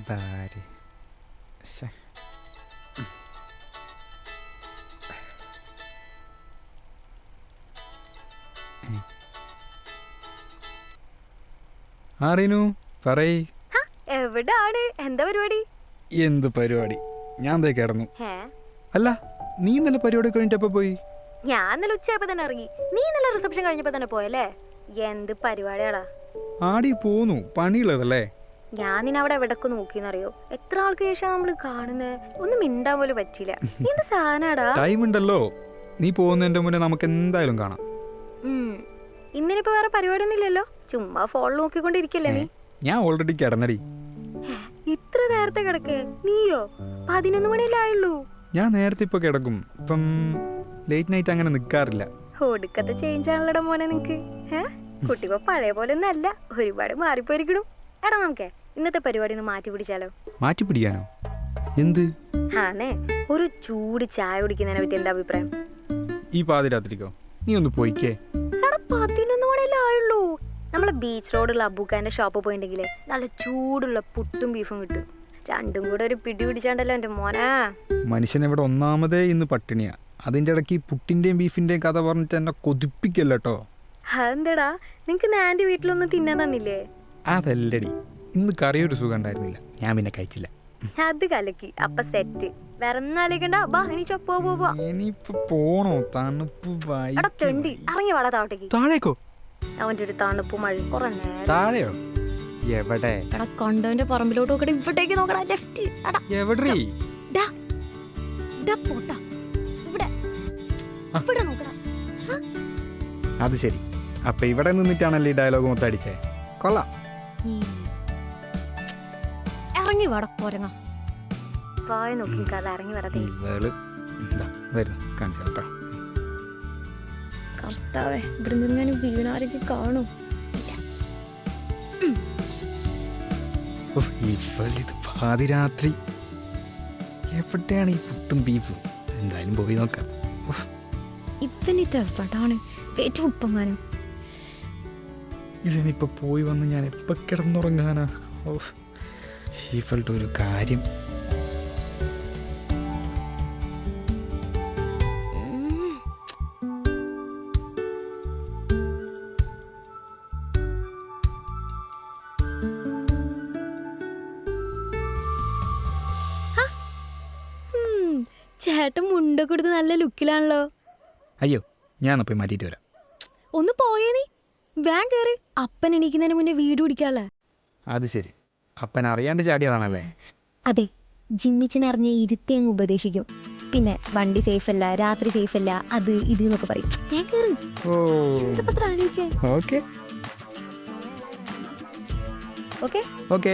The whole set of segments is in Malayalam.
ഇതാര് ശ്ശെ. ആറിനു പറയ്. എവിടാണ്? എന്താ പരിപാടി? എന്ത് പരിപാടി? ഞാൻ ദേ കിടന്നു. ഹേ, അല്ല, നീ ഇന്നലെ പരിപാടി കഴിഞ്ഞിട്ടപ്പോ പോയി? ഞാൻ ഇന്നലെ ഉച്ചയായപ്പോ തന്നെ ഇറങ്ങി. നീ ഇന്നലെ റിസപ്ഷൻ കഴിഞ്ഞപ്പോ തന്നെ പോയല്ലേ? എന്ത് പരിപാടിയാടാ? ആടി പോന്നു, പണിയുള്ളതല്ലേ. ഞാൻ നിന്നെ അവിടെ എവിടൊക്കെ നോക്കിന്നറിയോ? എത്ര ആൾക്ക് ശേഷം നമ്മള് കാണുന്നേ? ഒന്നും മിണ്ടാൻ പോലും പറ്റില്ല. എന്ത് സാധനാടാ? ടൈം ഉണ്ടല്ലോ, നീ പോകുന്നതിന്റെ മുന്നേ നമുക്ക് എന്തായാലും കാണാം. ഇന്നിനിപ്പോ വേറെ പരിപാടിയൊന്നും ഇല്ലല്ലോ? ചുമ്മാ ഫോൺ നോക്കിക്കൊണ്ടിരിക്കല്ലേ നീ? ഞാൻ ഓൾറെഡി കിടന്നടി. ഇത്ര നേരത്തെ കിടക്കേ? നീയോ? 11 മണിയല്ലേ ആയുള്ളൂ. ഞാൻ നേരത്തെ ഇപ്പൊ കിടക്കും. ഇപ്പം ലേറ്റ് നൈറ്റ് അങ്ങനെ നിക്കാറില്ല. ഒടുക്കത്തെ ചേഞ്ച് ആണല്ലോടാ മോനെ നിനക്ക്. കുട്ടിപ്പോ പഴയ പോലെ ഒന്നും അല്ല, ഒരുപാട് മാറിപ്പോയിരിക്കണു. എടാ, നമുക്കേ ഇന്നത്തെ പരിപാടി ഒന്ന് മാറ്റി പിടിച്ചാലോ? മാറ്റി പിടിക്കാനോ? എന്ത്? ആണേ, ഒരു ചൂട് ചായ കുടിക്കുന്നതിനെ പറ്റി എന്താ അഭിപ്രായം? ഈ പാതിരാത്രിക്കോ? നീ ഒന്ന് പോയിക്കേ. എടാ, 11 മണിയല്ലേ ആയുള്ളൂ. നമ്മളെ ബീച്ച് റോഡുള്ള അബൂക്കാന്റെ ഷോപ്പ് പോയിണ്ടെങ്കിലേ നല്ല ചൂടുള്ള പുട്ടും ബീഫും കിട്ടും. രണ്ടും കൂടെ ഒരു പിടി പിടിച്ചാണ്ടല്ലോ എന്റെ മോനാ. മനുഷ്യൻ ഇവിടെ ഒന്നാമതേ ഇന്ന് പട്ടിണിയാ. അതിന്റെ ഇടയ്ക്ക് പുട്ടിന്റെയും ബീഫിന്റെയും കഥ പറഞ്ഞിട്ട് എന്നെ കൊതിപ്പിക്കല്ലോ. അതെന്താടാ, നിനക്ക് ആന്റി വീട്ടിലൊന്നും തിന്നാൻ തന്നില്ലേ? അതല്ലടി, ഇന്ന് കറിയൊരു സുഖം ഉണ്ടായിരുന്നില്ല, ഞാൻ പിന്നെ കഴിച്ചില്ല. അത് കലക്കി. അപ്പൊ സെറ്റ്. വേറെ ആലോചിക്കണ്ട. ബാ, എണീച്ചോ, പോ. ഇനിയിപ്പോ പോണോ? തണുപ്പ് എടാ തെണ്ടി, ഇറങ്ങി വാടാ താഴത്തേക്ക്. താഴേക്കോ? അവന്റെ ഒരു തണുപ്പ് മഴ കുറെ നേരം. താഴെയോ? എവിടെ? എടാ, കണ്ടവന്റെ പറമ്പിലോട്ട് നോക്കടാ, ഇവിടേക്ക് നോക്കടാ, ലെഫ്റ്റ്. എവിടെ? പോട്ടാ, ഇവിടെ നോക്കടാ. അത് ശരി, അപ്പൊ ഇവിടെ നിന്നിട്ടാണല്ലേ ഈ ഡയലോഗ് മൊത്തം അടിച്ചേ. കൊള്ളാം. ഇറങ്ങി വാടാ പോരങ്ങ. പായ നോക്കി കഥ ഇറങ്ങി വരതേ. വരുന്നു, കാണിച്ചു കേട്ടോ. കർത്താവേ, ഇവിടുന്ന് വീണാരൊക്കെ കാണും. ഇത് പാതിരാത്രി എവിടെയാണ് ഈ പുട്ടും ബീഫും? എന്തായാലും പോയി നോക്കാം. ഇവനിത് എവിടാണ്? ഉപ്പങ്ങാനും ഇതിനിപ്പോ പോയി വന്ന് ഞാൻ എപ്പോ കിടന്നുറങ്ങാനാ? ഷീഫളുടെ ഒരു കാര്യം. ചേട്ടൻ മുണ്ട കൊടുത്ത് നല്ല ലുക്കിലാണല്ലോ. അയ്യോ, ഞാൻ പോയി മാറ്റിയിട്ട് വരാം. ഒന്ന് പോയേ നീ. വാൻ കയറി. അപ്പൻ എണീക്കുന്നതിന് മുന്നേ വീട് പിടിക്കാല്ലേ? അത് ശരി, അപ്പൻ അറിയാണ്ട് ചാടിയതാണല്ലേ? അതെ, ജിമ്മിച്ചിനറിഞ്ഞ് ഇരുത്തി അങ്ങ് ഉപദേശിക്കും. പിന്നെ വണ്ടി സേഫ് അല്ല, രാത്രി സേഫ് അല്ല, അത് ഇത് എന്നൊക്കെ പറയും. ഞാൻ കയറി. ഓക്കെ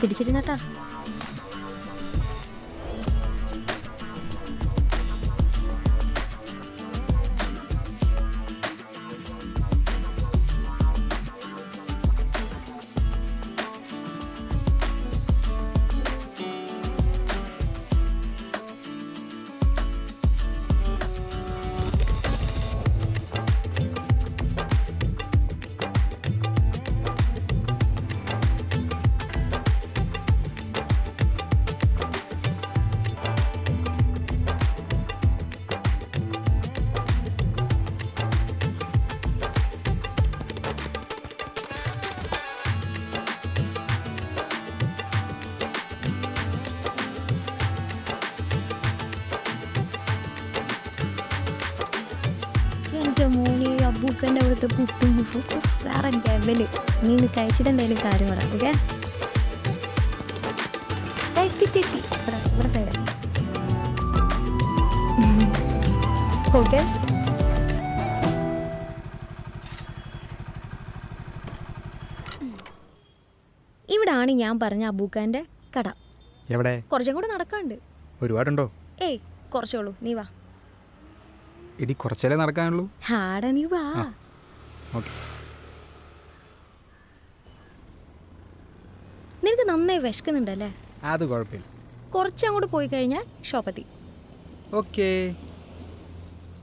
പിടിച്ചിരുന്നട്ടാ. മോനെ, അബൂക്കൻ്റെ അവിടുത്തെ പുട്ടും ബീഫും വേറെ ലെവല്. നീ കഴിച്ചിട്ട് എന്തായാലും കാര്യം പറയാം. ഓക്കെ. ഇവിടാണ് ഞാൻ പറഞ്ഞ അബൂക്കാൻ്റെ കട. എവിടെ? കുറച്ചും കൂടെ നടക്കാണ്ട്. ഒരുപാടുണ്ടോ? ഏയ്, കുറച്ചോളൂ. നീ വാ. ഇടി കുറച്ചല്ലേ നടക്കാനുള്ളൂ. ഹാടാ, നീ വാ. ഓക്കെ. നിനക്ക് നന്നായി വിശക്കുന്നുണ്ടല്ലേ? അത് കുഴപ്പമില്ല. കുറച്ചങ്ങോട്ട് പോയി കഴിഞ്ഞാൽ ഷോപ്പെത്തി. ഓക്കെ.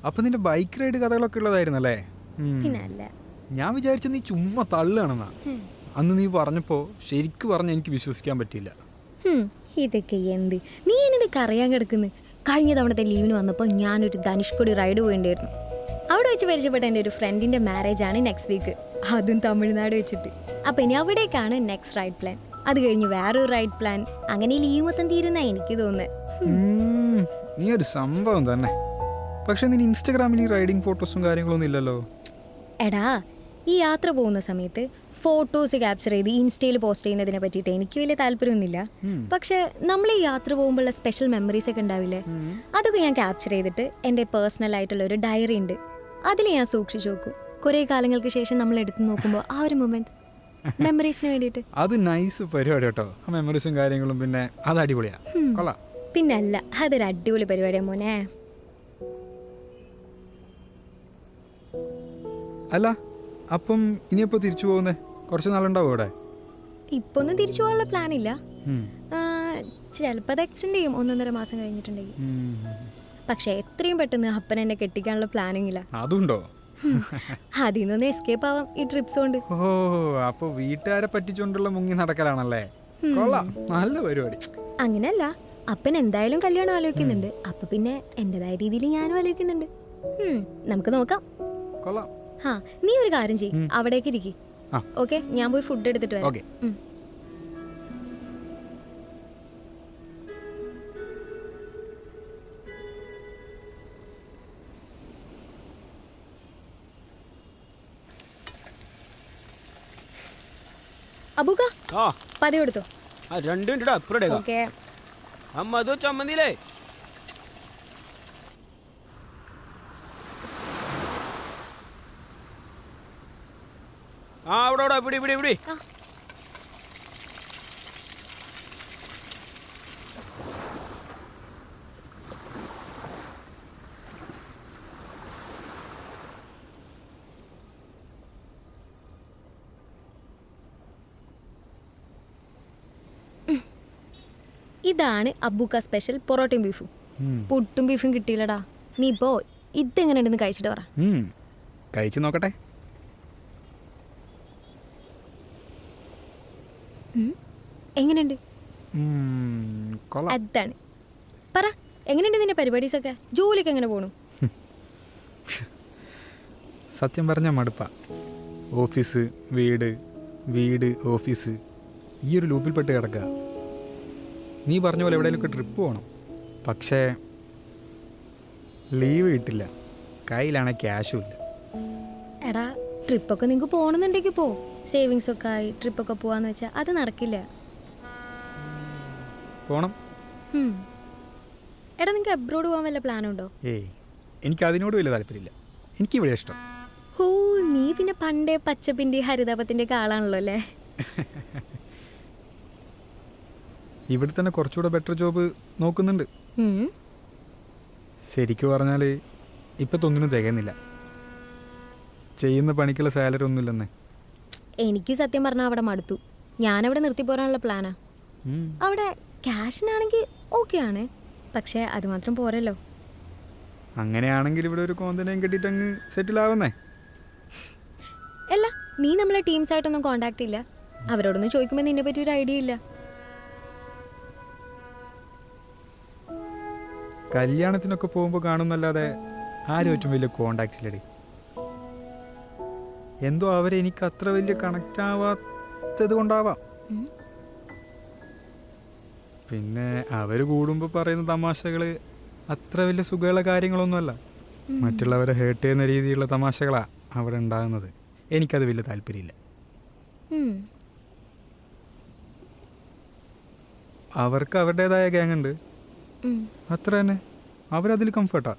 അപ്പൊ നിന്റെ ബൈക്ക് റൈഡ് കഥകളൊക്കെ ഉള്ളതായിരുന്നല്ലേ? പിന്നെ അല്ല. ഞാൻ വിചാരിച്ച നീ ചുമ്മാ തള്ളുകയാണെന്നാ. അന്ന് നീ പറഞ്ഞപ്പോ ശരിക്കും പറഞ്ഞ എനിക്ക് വിശ്വസിക്കാൻ പറ്റിയില്ല. ഇതൊക്കെ എന്ത് നീ എനിക്ക് അറിയാൻ കിടക്കുന്നു. കഴിഞ്ഞ തവണത്തെ ലീവിന് വന്നപ്പോൾ ഞാനൊരു ധനുഷ്കോടി റൈഡ് പോയിണ്ടായിരുന്നു. അവിടെ വെച്ച് പരിചയപ്പെട്ട എൻ്റെ ഒരു ഫ്രണ്ടിൻ്റെ മാരേജ് ആണ് നെക്സ്റ്റ് വീക്ക്, അതും തമിഴ്നാട് വെച്ചിട്ട്. അപ്പം ഇനി അവിടേക്കാണ് നെക്സ്റ്റ് റൈഡ് പ്ലാൻ. അത് കഴിഞ്ഞ് വേറൊരു റൈഡ് പ്ലാൻ. അങ്ങനെ ലീവ് മൊത്തം തീരുന്ന എനിക്ക് തോന്നുന്നത്. നീ ഒരു സംഭവം തന്നെ. പക്ഷെ നീ ഇൻസ്റ്റഗ്രാമിൽ ഈ റൈഡിങ് ഫോട്ടോസും കാര്യങ്ങളൊന്നും ഇല്ലല്ലോ. എടാ, ഈ യാത്ര പോകുന്ന സമയത്ത് ഫോട്ടോസ് ക്യാപ്ചർ ചെയ്ത് ഇൻസ്റ്റയിൽ പോസ്റ്റ് ചെയ്യുന്നതിനെ പറ്റിയിട്ട് എനിക്ക് വലിയ താല്പര്യമൊന്നുമില്ല. പക്ഷെ നമ്മൾ ഈ യാത്ര പോകുമ്പോഴുള്ള സ്പെഷ്യൽ മെമ്മറീസ് ഒക്കെ ഉണ്ടാവില്ലേ, അതൊക്കെ ഞാൻ ക്യാപ്ചർ ചെയ്തിട്ട് എൻ്റെ പേഴ്സണൽ ആയിട്ടുള്ള ഒരു ഡയറി ഉണ്ട്, അതിൽ ഞാൻ സൂക്ഷിച്ചു നോക്കും. കുറേ കാലങ്ങൾക്ക് ശേഷം നമ്മൾ എടുത്തു നോക്കുമ്പോൾ ആ ഒരു മൊമെന്റ് മെമ്മറീസിന് വേണ്ടിയിട്ട്. അത് നൈസ് പരിപാടി കേട്ടോ. ആ മെമ്മറീസും കാര്യങ്ങളും പിന്നെ അത് അടിപൊളിയാ, കൊള്ളാം. പിന്നല്ല, അതൊരു അടിപൊളി പരിപാടിയാണ് മോനെ. അല്ല, അപ്പം ഇനിയെപ്പോ തിരിച്ചു പോകുന്നേ? കുറച്ച് നാളുണ്ടാവും ഇവിടെ? ഇപ്പൊ ഒന്നും തിരിച്ചു പോകാനുള്ള പ്ലാൻ ഇല്ല. ചിലപ്പോൾ അത് എക്സ്റ്റെൻഡ് ചെയ്യും 1.5 മാസം കഴിഞ്ഞിട്ടുണ്ടെങ്കിൽ. പക്ഷെ എത്രയും പെട്ടെന്ന് അപ്പൻ എന്നെ കെട്ടിക്കാനുള്ള പ്ലാനിങ് ഇല്ല. അതുണ്ടോ? അതിൽ നിന്നൊന്ന് എസ്കേപ്പ് ആവാം ഈ ട്രിപ്സ് കൊണ്ട്. ഓ, അപ്പൊ വീട്ടുകാരെ പറ്റിച്ചോണ്ടുള്ള മുങ്ങി നടക്കലാണല്ലേ? കൊള്ളാം, നല്ല പരിപാടി. അങ്ങനെയല്ല, അപ്പൻ എന്തായാലും കല്യാണം ആലോചിക്കുന്നുണ്ട്. അപ്പൊ പിന്നെ എന്റേതായ രീതിയിൽ ഞാനും ആലോചിക്കുന്നുണ്ട്. നമുക്ക് നോക്കാം. കൊള്ളാം. ആ, നീ ഒരു കാര്യം ചെയ്യ്, അവിടേക്ക് ഇരിക്കും. ഓക്കെ, ഞാൻ പോയി ഫുഡ് എടുത്തിട്ട് വരാം. ഓക്കെ. അബൂക്ക, പതി കൊടുത്തോ? ഓക്കെ. മധു ചമ്മന്തിയിലേ അവിടെ പിടി പിടി പിടി. ഇതാണ് അബൂക്ക സ്പെഷ്യൽ പൊറോട്ടയും ബീഫും. പുട്ടും ബീഫും കിട്ടിയില്ലടാ. നീ ഇപ്പോ ഇതെങ്ങനെ ഉണ്ടെന്ന് കഴിച്ചിട്ട് പറ. കഴിച്ചു നോക്കട്ടെ. എങ്ങനെയുണ്ട്? കൊള്ളാം. അതാണ്. പറ, എങ്ങനെയുണ്ട് നിന്റെ പരിപാടീസൊക്കെ? ജോലിക്ക് എങ്ങനെ പോണു? സത്യം പറഞ്ഞാൽ മടുപ്പാ. ഓഫീസ് വീട്, വീട് ഓഫീസ്, ഈ ഒരു ലൂപ്പിൽപ്പെട്ട് കിടക്കുക. നീ പറഞ്ഞ പോലെ എവിടെയെങ്കിലുമൊക്കെ ട്രിപ്പ് പോകണം. പക്ഷേ ലീവ് കിട്ടില്ല, കയ്യിലാണെങ്കിൽ ക്യാഷും ഇല്ല. എടാ, ട്രിപ്പൊക്കെ നിങ്ങൾക്ക് പോകണമെന്നുണ്ടെങ്കിൽ പോ. സേവിങ്സ് ഒക്കെ ആയി ട്രിപ്പൊക്കെ പോവാന്ന് വെച്ചാൽ അത് നടക്കില്ല. പോണം. എടാ, നിങ്ങൾക്ക് അബ്രോഡ് പോകാൻ വല്ല പ്ലാനുണ്ടോ? ഏയ്, എനിക്ക് അതിനോട് വലിയ താല്പര്യമില്ല. എനിക്കിവിടെ ഇഷ്ടം. ഓ, നീ പിന്നെ പണ്ടേ പച്ചപ്പിൻ്റെ ഹരിതാപത്തിൻ്റെ ഒക്കെ ആളാണല്ലോ അല്ലേ? ഇവിടെ തന്നെ കുറച്ചുകൂടെ ബെറ്റർ ജോബ് നോക്കുന്നുണ്ട്. ശരിക്കും പറഞ്ഞാൽ ഇപ്പം ഒന്നിനും തികയുന്നില്ല. ചെയ്യുന്ന പണിക്കുള്ള സാലറി ഒന്നുമില്ലെന്നേ. എനിക്ക് സത്യം പറഞ്ഞാൽ അവിടെ മടുത്തു. ഞാനവിടെ നിർത്തി പോരാനുള്ള പ്ലാനാ. അവിടെ ക്യാഷിനാണെങ്കിൽ ഓക്കെ ആണ്, പക്ഷേ അത് മാത്രം പോരല്ലോ. അങ്ങനെയാണെങ്കിൽ ഇവിടെ ഒരു കോന്തനെയും കെട്ടിയിട്ട് അങ്ങ് സെറ്റിൽ ആവുന്നേ. അല്ല, നീ നമ്മളെ ടീംസായിട്ടൊന്നും കോണ്ടാക്ട് ഇല്ല? അവരോടൊന്നും ചോദിക്കുമ്പോൾ നിന്നെ പറ്റി ഒരു ഐഡിയ ഇല്ല. കല്യാണത്തിനൊക്കെ പോകുമ്പോൾ കാണുന്നല്ലാതെ ആരും ഏറ്റവും വലിയ കോണ്ടാക്റ്റ് ഇല്ലടി. എന്തോ അവരെ എനിക്ക് അത്ര വലിയ കണക്റ്റ് ആവാത്തത് കൊണ്ടാവാം. പിന്നെ അവർ കൂടുമ്പോൾ പറയുന്ന തമാശകൾ അത്ര വലിയ സുഖമുള്ള കാര്യങ്ങളൊന്നുമല്ല. മറ്റുള്ളവരെ ഹേർട്ട് ചെയ്യുന്ന രീതിയിലുള്ള തമാശകളാണ് അവിടെ ഉണ്ടാകുന്നത്. എനിക്കത് വലിയ താല്പര്യമില്ല. അവർക്ക് അവരുടേതായ ഗ്യാങ് ഉണ്ട്, അത്ര തന്നെ. അവരതിൽ കംഫർട്ടാ,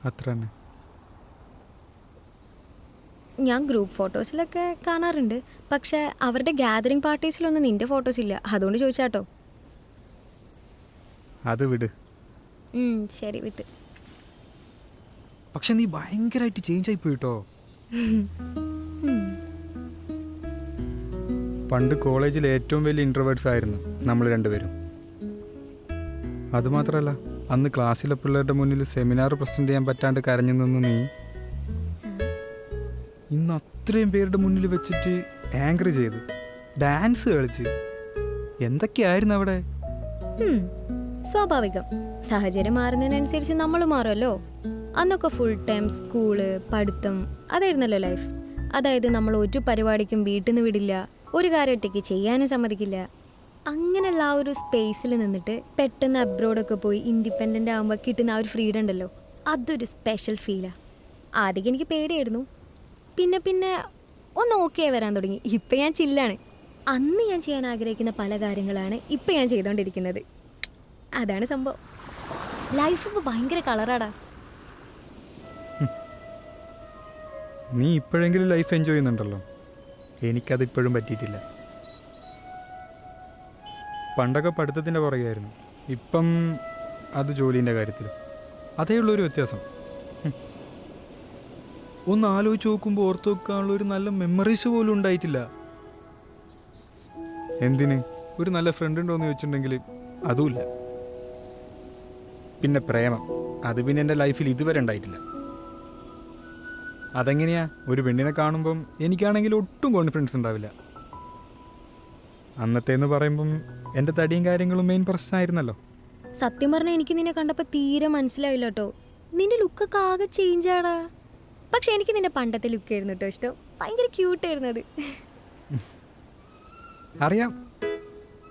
അത്ര തന്നെ. ഞാൻ ഗ്രൂപ്പ് ഫോട്ടോസിലൊക്കെ കാണാറുണ്ട്, പക്ഷെ അവരുടെ ഗാദറിംഗ് പാർട്ടീസിലൊന്നും നിന്റെ ഫോട്ടോസ് ഇല്ല. അതുകൊണ്ട് ചോദിച്ചാട്ടോ. അത് വിട്. ശരി, വിട്ട്. പക്ഷെ നീ ഭയങ്കരമായിട്ട് ചേഞ്ച് ആയി പോയിട്ടോ. പണ്ട് കോളേജിൽ ഏറ്റവും വലിയ ഇൻട്രോവേർട്സ് ആയിരുന്നു നമ്മൾ രണ്ടുപേരും. അതുമാത്രമല്ല, അന്ന് ക്ലാസ്സിലെ പിള്ളേരുടെ മുന്നിൽ സെമിനാർ പ്രസൻറ്റ് ചെയ്യാൻ പറ്റാണ്ട് കരഞ്ഞു നിന്ന് നീ ഇന്ന് അത്രയും പേരുടെ മുന്നിൽ വെച്ചിട്ട് ആങ്കർ ചെയ്ത് ഡാൻസ് കളിച്ച് എന്തൊക്കെയായിരുന്നു അവിടെ? ഉം, സ്വാഭാവികം. സാഹചര്യം മാറുന്നതിനനുസരിച്ച് നമ്മൾ മാറുമല്ലോ. അന്നൊക്കെ ഫുൾ ടൈം സ്കൂള്, പഠിത്തം, അതായിരുന്നല്ലോ ലൈഫ്. അതായത് നമ്മൾ ഒരു പരിപാടിക്കും വീട്ടിൽ നിന്ന് വിടില്ല, ഒരു കാര്യം ഒറ്റയ്ക്ക് ചെയ്യാനും സമ്മതിക്കില്ല. അങ്ങനെയുള്ള ആ ഒരു സ്പേസിൽ നിന്നിട്ട് പെട്ടെന്ന് അബ്രോഡൊക്കെ പോയി ഇൻഡിപെൻഡൻ്റ് ആകുമ്പോൾ കിട്ടുന്ന ആ ഒരു ഫ്രീഡം ഉണ്ടല്ലോ, അതൊരു സ്പെഷ്യൽ ഫീലാണ്. ആദ്യം എനിക്ക് പേടിയായിരുന്നു, പിന്നെ പിന്നെ ഒന്ന് ഓക്കെ വരാൻ തുടങ്ങി. ഇപ്പം ഞാൻ ചില്ലാണ്. അന്ന് ഞാൻ ചെയ്യാൻ ആഗ്രഹിക്കുന്ന പല കാര്യങ്ങളാണ് ഇപ്പം ഞാൻ ചെയ്തുകൊണ്ടിരിക്കുന്നത്. അതാണ് സംഭവം. ലൈഫ് ഇപ്പോൾ ഭയങ്കര കളറാടാ. നീ ഇപ്പോഴെങ്കിലും ലൈഫ് എൻജോയ് ചെയ്യുന്നുണ്ടല്ലോ. എനിക്കതിപ്പോഴും പറ്റിയിട്ടില്ല. പണ്ടൊക്കെ പഠിത്തത്തിൻ്റെ പുറകെയായിരുന്നു, ഇപ്പം അത് ജോലീൻ്റെ കാര്യത്തിൽ. അതേ ഉള്ളൊരു വ്യത്യാസം. ഒന്ന് ആലോചിച്ച് നോക്കുമ്പോൾ ഓർത്ത് വെക്കാനുള്ള ഒരു നല്ല മെമ്മറീസ് പോലും ഉണ്ടായിട്ടില്ല. എന്തിന്? ഒരു നല്ല ഫ്രണ്ട് ഉണ്ടോ എന്ന് ചോദിച്ചിട്ടുണ്ടെങ്കിൽ അതുമില്ല. പിന്നെ പ്രേമം, അത് പിന്നെ എൻ്റെ ലൈഫിൽ ഇതുവരെ ഉണ്ടായിട്ടില്ല. അതെങ്ങനെയാ? ഒരു പെണ്ണിനെ കാണുമ്പം എനിക്കാണെങ്കിൽ ഒട്ടും കോൺഫിഡൻസ് ഉണ്ടാവില്ല. അന്നത്തേന്ന് പറയുമ്പം എൻ്റെ തടിയും കാര്യങ്ങളും മെയിൻ പ്രശ്നമായിരുന്നല്ലോ. സത്യം പറഞ്ഞാൽ എനിക്ക് നിന്നെ കണ്ടപ്പോൾ തീരെ മനസ്സിലായില്ല കേട്ടോ. നിന്റെ ലുക്കൊക്കെ ആകെ ചേഞ്ച് ആടാ. പക്ഷെ എനിക്ക് നിന്റെ പണ്ടത്തെ ലുക്കായിരുന്നു കേട്ടോ ഇഷ്ടം. ഭയങ്കര ക്യൂട്ടായിരുന്നു അത്. അറിയാം,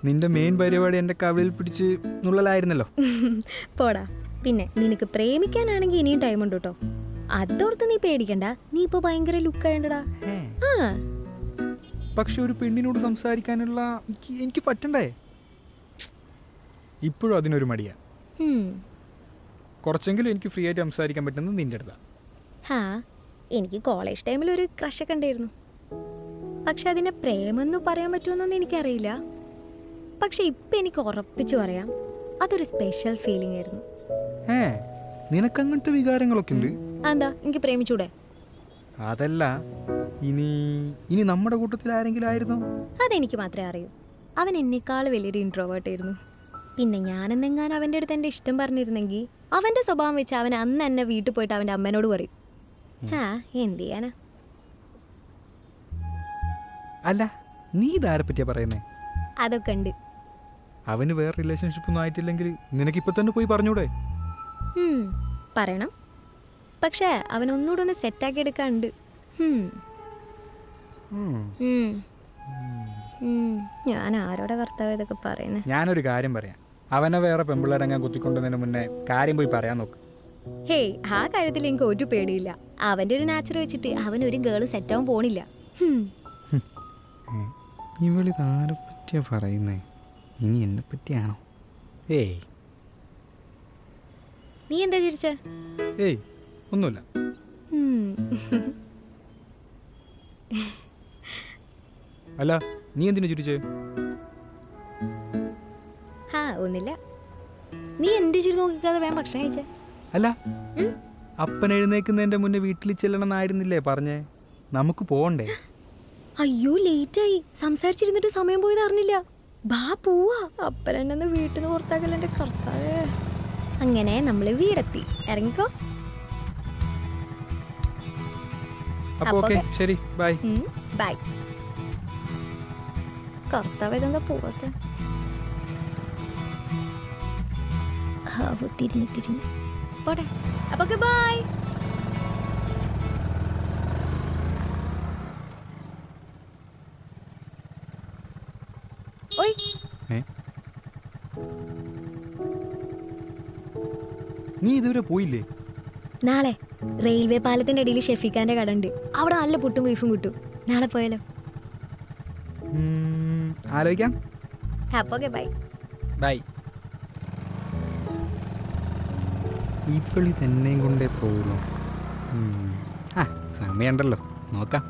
നിന്റെ മെയിൻ പരിപാടി എൻ്റെ കവിളിൽ പിടിച്ച് നുള്ളലായിരുന്നല്ലോ. പോടാ. പിന്നെ നിനക്ക് പ്രേമിക്കാനാണെങ്കിൽ ഇനിയും ടൈമുണ്ട് കേട്ടോ. അതോർത്ത് നീ പേടിക്കണ്ട. നീ ഇപ്പോൾ ഭയങ്കര ലുക്കായണ്ടടാ. ആ, പക്ഷെ ഒരു പെണ്ണിനോട് സംസാരിക്കാനുള്ള എനിക്ക് പറ്റണ്ടേ? ഇപ്പോഴും അതിനൊരു മടിയാ. കുറച്ചെങ്കിലും എനിക്ക് ഫ്രീ ആയിട്ട് സംസാരിക്കാൻ പറ്റുന്നത് നിൻ്റെ അടുത്താണ്. ഹാ, എനിക്ക് കോളേജ് ടൈമിൽ ഒരു ക്രഷൊക്കെ ഉണ്ടായിരുന്നു. പക്ഷെ അതിനെ പ്രേമെന്ന് പറയാൻ പറ്റുമെന്നൊന്നും എനിക്കറിയില്ല. പക്ഷെ ഇപ്പം എനിക്ക് ഉറപ്പിച്ചു പറയാം, അതൊരു സ്പെഷ്യൽ ഫീലിംഗ് ആയിരുന്നു. നിനക്കങ്ങനത്തെ വികാരങ്ങളൊക്കെ ഉണ്ട്? എന്താ, എനിക്ക് പ്രേമിച്ചൂടെ? അതല്ല, ഇനി നമ്മുടെ കൂട്ടത്തിൽ ആരെങ്കിലും ആയിരുന്നു? അതെനിക്ക് മാത്രമേ അറിയൂ. അവൻ എന്നെക്കാൾ വലിയൊരു ഇൻട്രോവേർട്ട് ആയിരുന്നു. പിന്നെ ഞാനെന്നെങ്ങാനും അവൻ്റെ അടുത്ത് എൻ്റെ ഇഷ്ടം പറഞ്ഞിരുന്നെങ്കിൽ അവൻ്റെ സ്വഭാവം വെച്ച് അവൻ അന്ന് എന്നെ വീട്ടിൽ പോയിട്ട് അവൻ്റെ അമ്മേനോട് പറയും. ഹാ, എന്ത് ചെയ്യാനാ? അല്ല, നീ ഇതാരെ പറ്റിയാ പറയുന്നേ? അതൊക്കെ ഉണ്ട്. അവന് വേറെ റിലേഷൻഷിപ്പ് ഒന്നും ആയിട്ടില്ലെങ്കിൽ നിനക്കിപ്പോൾ തന്നെ പോയി പറഞ്ഞൂടെ? പറയണം. പക്ഷേ അവനൊന്നുകൂടെ ഒന്ന് സെറ്റാക്കി എടുക്കാനുണ്ട്. ഞാൻ ആരോടെ കർത്താവ് ഇതൊക്കെ പറയുന്നത്? ഞാനൊരു കാര്യം പറയാം. അവനെ വേറെ പെമ്പിള്ളേരങ്ങാൻ കുത്തിക്കൊണ്ടുവന്നതിന് മുന്നേ കാര്യം പോയി പറയാൻ നോക്ക്. ഹേയ്, ആ കാര്യത്തിൽ എനിക്ക് ഒരു പേടിയില്ല. അവൻ്റെ ഒരു നാച്ചർ വെച്ചിട്ട് അവനൊരു ഗേള് സെറ്റാവാൻ പോണില്ല. ഇവളിതാരെ പറ്റിയാ പറയുന്നേ? ഇനി എന്നെ പറ്റിയാണോ? ഏയ് നീ എന്താ ചിരിച്ചേ? ഏയ് ഒന്നുമില്ല. അല്ല, നീ എന്തിനു ചിരിച്ചേ? ഹാ, ഒന്നില്ല. നീ എന്ത് ചിരി നോക്കിക്കാതെ വേഗം ഭക്ഷണം കഴിച്ചേ? അല്ല, അപ്പൻ എഴുന്നേക്കുന്നതിന്റെ മുന്നേ വീട്ടിൽ ചെല്ലണമെന്നായിരുന്നില്ലേ പറഞ്ഞേ? നമുക്ക് പോകണ്ടേ? അയ്യോ, ലേറ്റായി. സംസാരിച്ചിരുന്നിട്ട് സമയം പോയത് അറിഞ്ഞില്ല. ബാ പോവാ. അപ്പൻ എന്നെ വീട്ടിൽ നിന്ന് പുറത്താക്കല്ല എൻ്റെ കർത്താവേ. അങ്ങനെ നമ്മൾ വീടെത്തി. ഇറങ്ങിക്കോ. അപ്പോൾ ഓക്കെ, ശരി, ബൈ. ബൈ. കർത്താവ് ഇതെന്താ പോവാത്ത? തിരിഞ്ഞ് പോട്ടെ. അപ്പൊ ബൈ. ഓയ്, നീ ഇതുവരെ പോയില്ലേ? നാളെ റെയിൽവേ പാലത്തിന്റെ അടിയിൽ ഷെഫിക്കാന്റെ കട ഉണ്ട്. അവിടെ നല്ല പുട്ടും ബീഫും കിട്ടും. നാളെ പോയാലോ? ആലോചിക്കാം. അപ്പൊ ഓക്കെ, ബൈ. ബൈ. ഇപ്പളി തന്നെയും കൊണ്ടേ പോകുള്ളൂ. സമയമുണ്ടല്ലോ, നോക്കാം.